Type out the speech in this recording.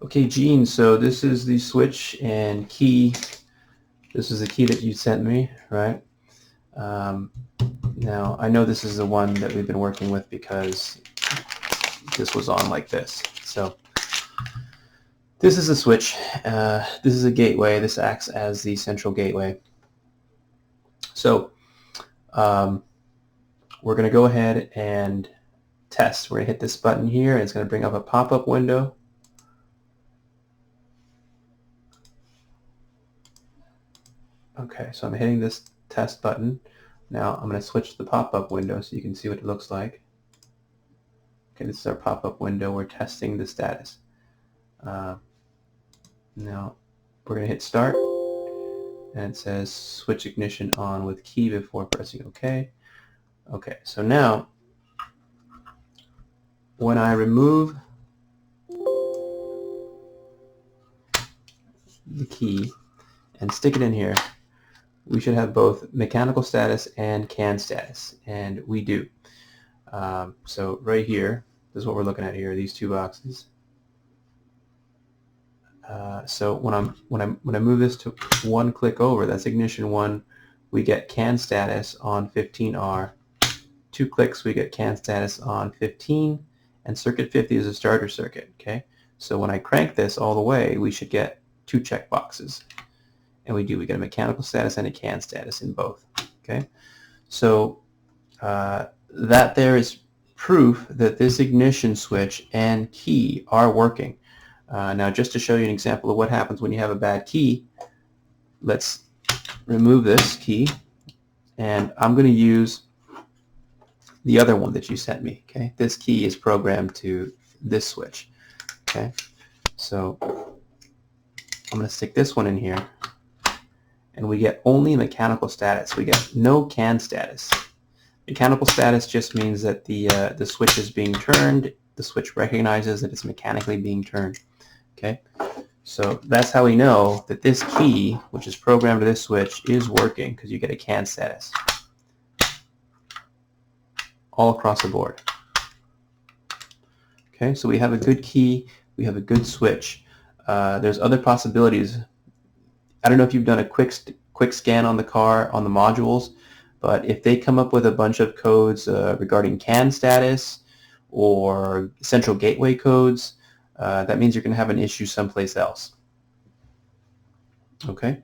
Okay, Gene, so this is the switch and key. This is the key that you sent me, right? Now, I know this is the one that we've been working with because this was on like this. So this is a switch. This is a gateway. This acts as the central gateway. So we're going to go ahead and test. We're going to hit this button here, and it's going to bring up a pop-up window. Okay, so I'm hitting this test button. Now I'm going to switch to the pop-up window so you can see what it looks like. Okay, this is our pop-up window. We're testing the status. Now we're going to hit start, and it says switch ignition on with key before pressing OK. Okay, so now when I remove the key and stick it in here, we should have both mechanical status and CAN status, and we do. So right here, this is what we're looking at here, these two boxes. So when I move this to one click over, that's ignition 1, we get CAN status on 15R. 2 clicks, we get CAN status on 15, and circuit 50 is a starter circuit. Okay, so when I crank this all the way, we should get 2 check boxes, and we do. We get a mechanical status and a CAN status in both. Okay, so that there is proof that this ignition switch and key are working. Now, just to show you an example of what happens when you have a bad key, let's remove this key, and I'm going to use the other one that you sent me. Okay, this key is programmed to this switch. Okay, so I'm going to stick this one in here, and we get only mechanical status. We get no CAN status. Mechanical status just means that the switch is being turned. The switch recognizes that it's mechanically being turned. Okay, so that's how we know that this key, which is programmed to this switch, is working, because you get a CAN status all across the board. Okay, so we have a good key, we have a good switch. There's other possibilities. I don't know if you've done a quick scan on the car, on the modules, but if they come up with a bunch of codes regarding CAN status or central gateway codes, that means you're going to have an issue someplace else. Okay.